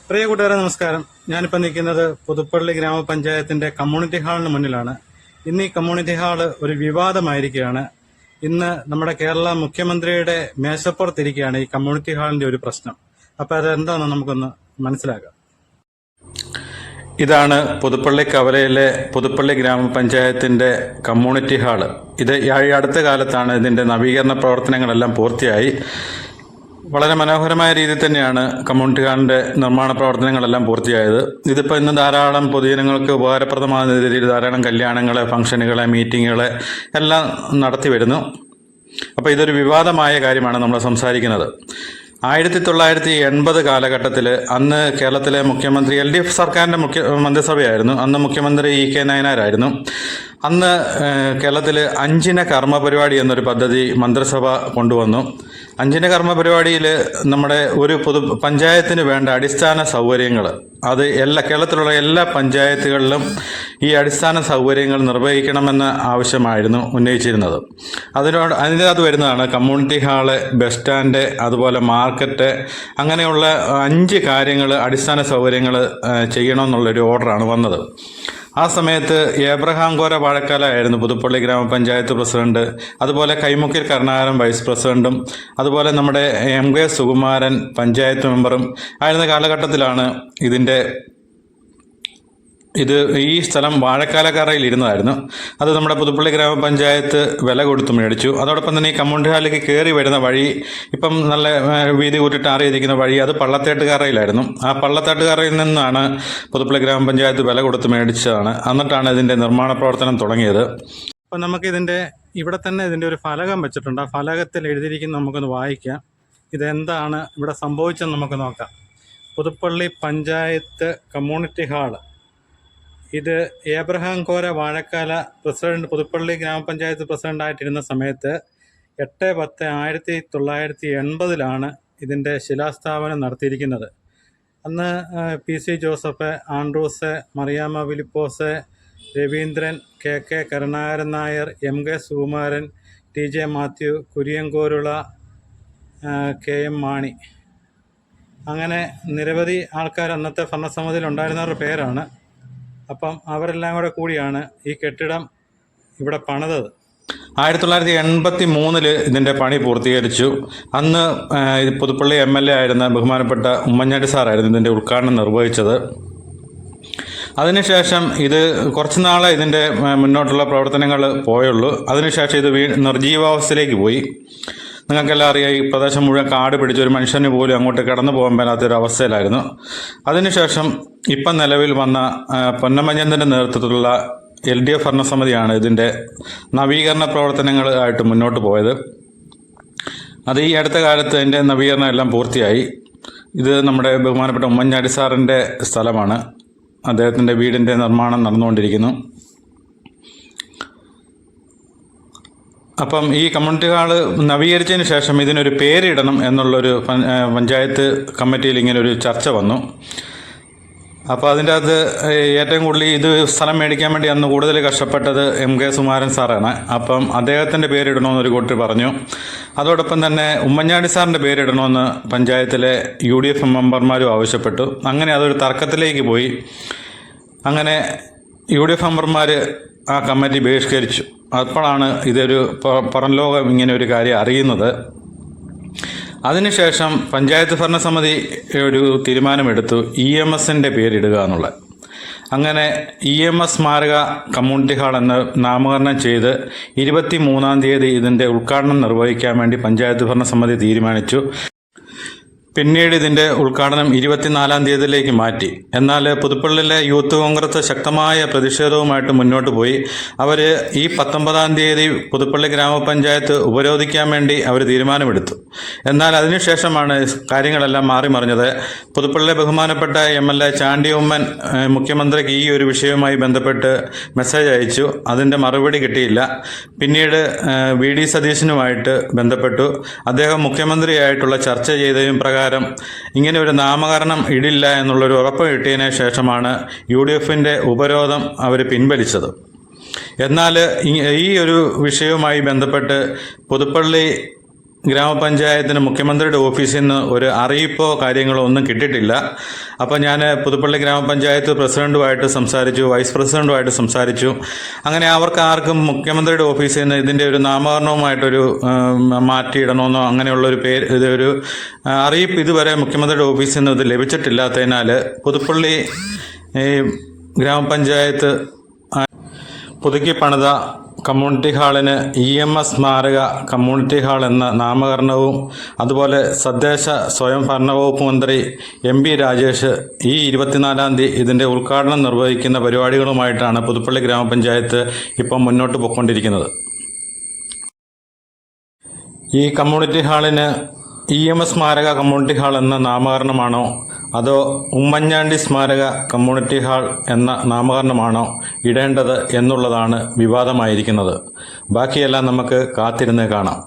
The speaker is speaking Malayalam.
പ്രിയ കൂട്ടുകാരെ നമസ്കാരം. ഞാനിപ്പോൾ നിൽക്കുന്നത് പുതുപ്പള്ളി ഗ്രാമപഞ്ചായത്തിന്റെ കമ്മ്യൂണിറ്റി ഹാളിന് മുന്നിലാണ്. ഇന്ന് ഈ കമ്മ്യൂണിറ്റി ഹാള് ഒരു വിവാദമായിരിക്കുകയാണ്. ഇന്ന് നമ്മുടെ കേരള മുഖ്യമന്ത്രിയുടെ മേശപ്പുറത്തിരിക്കുകയാണ് ഈ കമ്മ്യൂണിറ്റി ഹാളിന്റെ ഒരു പ്രശ്നം. അപ്പൊ അതെന്താണെന്ന് നമുക്കൊന്ന് മനസ്സിലാക്കാം. ഇതാണ് പുതുപ്പള്ളി കവലയിലെ പുതുപ്പള്ളി ഗ്രാമപഞ്ചായത്തിന്റെ കമ്മ്യൂണിറ്റി ഹാള്. ഇത് ഈ അടുത്ത കാലത്താണ് ഇതിന്റെ നവീകരണ പ്രവർത്തനങ്ങളെല്ലാം പൂർത്തിയായി. വളരെ മനോഹരമായ രീതിയിൽ തന്നെയാണ് കമ്മ്യൂണിറ്റി ഹാളിന്റെ നിർമ്മാണ പ്രവർത്തനങ്ങളെല്ലാം പൂർത്തിയായത്. ഇതിപ്പോൾ ഇന്ന് ധാരാളം പൊതുജനങ്ങൾക്ക് ഉപകാരപ്രദമായ രീതിയിൽ ധാരാളം കല്യാണങ്ങളെ, ഫംഗ്ഷനുകളെ, മീറ്റിങ്ങുകളെ എല്ലാം നടത്തി വരുന്നു. അപ്പോൾ ഇതൊരു വിവാദമായ കാര്യമാണ് നമ്മൾ സംസാരിക്കുന്നത്. 1980 കാലഘട്ടത്തിൽ അന്ന് കേരളത്തിലെ മുഖ്യമന്ത്രി LDF സർക്കാരിന്റെ മന്ത്രിസഭയായിരുന്നു. അന്ന് മുഖ്യമന്ത്രി EK നായനാരായിരുന്നു. അന്ന് കേരളത്തിൽ 5 കർമ്മ പരിപാടി എന്നൊരു പദ്ധതി മന്ത്രിസഭ കൊണ്ടുവന്നു. 5 കർമ്മ പരിപാടിയിൽ നമ്മുടെ ഒരു പഞ്ചായത്തിന് വേണ്ട അടിസ്ഥാന സൗകര്യങ്ങൾ, അത് കേരളത്തിലുള്ള എല്ലാ പഞ്ചായത്തുകളിലും ഈ അടിസ്ഥാന സൗകര്യങ്ങൾ നിർവഹിക്കണമെന്ന ആവശ്യമായിരുന്നു ഉന്നയിച്ചിരുന്നത്. അതിനകത്ത് വരുന്നതാണ് കമ്മ്യൂണിറ്റി ഹാള്, ബസ് സ്റ്റാൻഡ്, അതുപോലെ മാർക്കറ്റ്, അങ്ങനെയുള്ള 5 കാര്യങ്ങൾ, അടിസ്ഥാന സൗകര്യങ്ങൾ ചെയ്യണമെന്നുള്ളൊരു ഓർഡറാണ് വന്നത്. ആ സമയത്ത് ഏബ്രഹാം കോര വാഴക്കാല ആയിരുന്നു പുതുപ്പള്ളി ഗ്രാമപഞ്ചായത്ത് പ്രസിഡന്റ്. അതുപോലെ കൈമുക്കിൽ കരുണാകരൻ വൈസ് പ്രസിഡന്റും, അതുപോലെ നമ്മുടെ MK സുകുമാരൻ പഞ്ചായത്ത് മെമ്പറും ആയിരുന്ന കാലഘട്ടത്തിലാണ് ഈ സ്ഥലം വാഴക്കാലക്കറയിൽ ഇരുന്നതായിരുന്നു. അത് നമ്മുടെ പുതുപ്പള്ളി ഗ്രാമപഞ്ചായത്ത് വില കൊടുത്ത് മേടിച്ചു. അതോടൊപ്പം തന്നെ ഈ കമ്മ്യൂണിറ്റി ഹാളിലേക്ക് കയറി വരുന്ന വഴി, ഇപ്പം നല്ല വീതി കൂട്ടിട്ട് അറിയിരിക്കുന്ന വഴി, അത് പള്ളത്തേട്ടുകാറയിലായിരുന്നു. ആ പള്ളത്തേട്ടുകാറയിൽ നിന്നാണ് പുതുപ്പള്ളി ഗ്രാമപഞ്ചായത്ത് വില കൊടുത്ത് മേടിച്ചതാണ്. എന്നിട്ടാണ് ഇതിന്റെ നിർമ്മാണ പ്രവർത്തനം തുടങ്ങിയത്. അപ്പം നമുക്കിതിന്റെ ഇവിടെ തന്നെ ഇതിന്റെ ഒരു ഫലകം വെച്ചിട്ടുണ്ട്. ആ ഫലകത്തിൽ എഴുതിയിരിക്കുന്ന നമുക്കൊന്ന് വായിക്കാം. ഇതെന്താണ് ഇവിടെ സംഭവിച്ചെന്ന് നമുക്ക് നോക്കാം. Puthuppally panchayat community hall. ഇത് ഏബ്രഹാം കോര വാഴക്കാല പ്രസിഡന്റ്, പുതുപ്പള്ളി ഗ്രാമപഞ്ചായത്ത് പ്രസിഡന്റായിട്ടിരുന്ന സമയത്ത് 8/10/1980 ഇതിൻ്റെ ശിലാസ്ഥാപനം നടത്തിയിരിക്കുന്നത്. അന്ന് PC Joseph, Andrews, Mariyamma Philipose, Raveendran, KK Karunakaran Nair, MK Sukumaran, TJ Mathew, കുര്യൻകോരുള, KM മാണി, അങ്ങനെ നിരവധി ആൾക്കാർ അന്നത്തെ ഭരണസമിതിയിൽ ഉണ്ടായിരുന്നവരുടെ പേരാണ്. അപ്പം അവരെല്ലാം കൂടിയാണ് ഈ കെട്ടിടം ഇവിടെ പണിതത്. 1983 ഇതിൻ്റെ പണി പൂർത്തീകരിച്ചു. അന്ന് പുതുപ്പള്ളി MLA ആയിരുന്ന ബഹുമാനപ്പെട്ട ഉമ്മൻചാണ്ടി സാറായിരുന്നു ഇതിൻ്റെ ഉദ്ഘാടനം നിർവഹിച്ചത്. അതിനുശേഷം ഇത് കുറച്ച് നാളെ ഇതിൻ്റെ മുന്നോട്ടുള്ള പ്രവർത്തനങ്ങൾ പോയുള്ളൂ. അതിനുശേഷം ഇത് നിർജീവാവസ്ഥയിലേക്ക് പോയി. നിങ്ങൾക്കെല്ലാം അറിയാം, ഈ പ്രദേശം മുഴുവൻ കാട് പിടിച്ച് ഒരു മനുഷ്യന് പോലും അങ്ങോട്ട് കടന്നു പോകാൻ പറ്റാത്തൊരു അവസ്ഥയിലായിരുന്നു. അതിനുശേഷം ഇപ്പം നിലവിൽ വന്ന പൊന്നമഞ്ഞന്റെ നേതൃത്വത്തിലുള്ള LDF ഭരണസമിതിയാണ് ഇതിൻ്റെ നവീകരണ പ്രവർത്തനങ്ങളായിട്ട് മുന്നോട്ട് പോയത്. അത് ഈ അടുത്ത കാലത്ത് അതിൻ്റെ നവീകരണം എല്ലാം പൂർത്തിയായി. ഇത് നമ്മുടെ ബഹുമാനപ്പെട്ട ഉമ്മൻചാണ്ടി സാറിൻ്റെ സ്ഥലമാണ്. അദ്ദേഹത്തിൻ്റെ വീടിൻ്റെ നിർമ്മാണം നടന്നുകൊണ്ടിരിക്കുന്നു. അപ്പം ഈ കമ്മ്യൂണിറ്റി ഹാള് നവീകരിച്ചതിന് ശേഷം ഇതിനൊരു പേരിടണം എന്നുള്ളൊരു പഞ്ചായത്ത് കമ്മിറ്റിയിൽ ഇങ്ങനെ ഒരു ചർച്ച വന്നു. അപ്പോൾ അതിൻ്റെ അകത്ത് ഏറ്റവും കൂടുതൽ ഇത് സ്ഥലം മേടിക്കാൻ വേണ്ടി അന്ന് കൂടുതൽ കഷ്ടപ്പെട്ടത് MK സുകുമാരൻ സാറാണ്. അപ്പം അദ്ദേഹത്തിൻ്റെ പേരിടണമെന്ന് ഒരു കൂട്ടർ പറഞ്ഞു. അതോടൊപ്പം തന്നെ ഉമ്മൻചാണ്ടി സാറിൻ്റെ പേരിടണമെന്ന് പഞ്ചായത്തിലെ UDF മെമ്പർമാരും ആവശ്യപ്പെട്ടു. അങ്ങനെ അതൊരു തർക്കത്തിലേക്ക് പോയി. അങ്ങനെ UDF മെമ്പർമാർ ആ കമ്മിറ്റി ബഹിഷ്കരിച്ചു. അപ്പോഴാണ് ഇതൊരു പുറം ലോകം ഇങ്ങനെ ഒരു കാര്യം അറിയുന്നത്. അതിനുശേഷം പഞ്ചായത്ത് ഭരണസമിതി ഒരു തീരുമാനമെടുത്തു EMSന്റെ പേരിടുക എന്നുള്ളത്. അങ്ങനെ EMS സ്മാരക കമ്മ്യൂണിറ്റി ഹാൾ എന്ന് നാമകരണം ചെയ്ത് 23-ാം തീയതി ഇതിൻ്റെ ഉദ്ഘാടനം നിർവഹിക്കാൻ വേണ്ടി പഞ്ചായത്ത് ഭരണസമിതി തീരുമാനിച്ചു. പിന്നീട് ഇതിൻ്റെ ഉദ്ഘാടനം 24-ാം തീയതിയിലേക്ക് മാറ്റി. എന്നാൽ പുതുപ്പള്ളിയിലെ യൂത്ത് കോൺഗ്രസ് ശക്തമായ പ്രതിഷേധവുമായിട്ട് മുന്നോട്ട് പോയി. അവർ ഈ 19-ാം തീയതി പുതുപ്പള്ളി ഗ്രാമപഞ്ചായത്ത് ഉപരോധിക്കാൻ വേണ്ടി അവർ തീരുമാനമെടുത്തു. എന്നാൽ അതിനുശേഷമാണ് കാര്യങ്ങളെല്ലാം മാറിമറിഞ്ഞത്. പുതുപ്പള്ളിയിലെ ബഹുമാനപ്പെട്ട MLA ചാണ്ടി ഉമ്മൻ മുഖ്യമന്ത്രിക്ക് ഈ ഒരു വിഷയവുമായി ബന്ധപ്പെട്ട് മെസ്സേജ് അയച്ചു. അതിൻ്റെ മറുപടി കിട്ടിയില്ല. പിന്നീട് VD സതീശനുമായിട്ട് ബന്ധപ്പെട്ടു. അദ്ദേഹം മുഖ്യമന്ത്രിയായിട്ടുള്ള ചർച്ച ചെയ്തതിനും പ്രകാരം ഇങ്ങനെ ഒരു നാമകരണം ഇടില്ല എന്നുള്ളൊരു ഉറപ്പ് കിട്ടിയതിന് ശേഷമാണ് UDFന്റെ ഉപരോധം അവർ പിൻവലിച്ചത്. എന്നാൽ ഈ ഒരു വിഷയവുമായി ബന്ധപ്പെട്ട് പുതുപ്പള്ളി ഗ്രാമപഞ്ചായത്തിന് മുഖ്യമന്ത്രിയുടെ ഓഫീസിൽ നിന്ന് ഒരു അറിയിപ്പോ കാര്യങ്ങളോ ഒന്നും കിട്ടിയിട്ടില്ല. അപ്പോൾ ഞാൻ പുതുപ്പള്ളി ഗ്രാമപഞ്ചായത്ത് പ്രസിഡന്റുമായിട്ട് സംസാരിച്ചു, വൈസ് പ്രസിഡന്റുമായിട്ട് സംസാരിച്ചു. അങ്ങനെ അവർക്ക് ആർക്കും മുഖ്യമന്ത്രിയുടെ ഓഫീസിൽ നിന്ന് ഇതിൻ്റെ ഒരു നാമകരണവുമായിട്ടൊരു മാറ്റിയിടണമെന്നോ അങ്ങനെയുള്ളൊരു ഇതൊരു അറിയിപ്പ് ഇതുവരെ മുഖ്യമന്ത്രിയുടെ ഓഫീസിൽ നിന്ന് ഇത് ലഭിച്ചിട്ടില്ലാത്തതിനാൽ പുതുപ്പള്ളി ഗ്രാമപഞ്ചായത്ത് പുതുക്കി പണിത കമ്മ്യൂണിറ്റി ഹാളിന് EMS സ്മാരക കമ്മ്യൂണിറ്റി ഹാൾ എന്ന നാമകരണവും അതുപോലെ തദ്ദേശ സ്വയംഭരണ വകുപ്പ് മന്ത്രി MP രാജേഷ് ഈ 24-ാം തീയതി ഇതിൻ്റെ ഉദ്ഘാടനം നിർവഹിക്കുന്ന പരിപാടികളുമായിട്ടാണ് പുതുപ്പള്ളി ഗ്രാമപഞ്ചായത്ത് ഇപ്പം മുന്നോട്ട് പോയിക്കൊണ്ടിരിക്കുന്നത്. ഈ കമ്മ്യൂണിറ്റി ഹാളിന് EMS സ്മാരക കമ്മ്യൂണിറ്റി ഹാൾ എന്ന നാമകരണമാണോ അതോ ഉമ്മൻചാണ്ടി സ്മാരക കമ്മ്യൂണിറ്റി ഹാൾ എന്ന നാമകരണമാണോ ഇടേണ്ടത് എന്നുള്ളതാണ് വിവാദമായിരിക്കുന്നത്. ബാക്കിയെല്ലാം നമുക്ക് കാത്തിരുന്ന് കാണാം.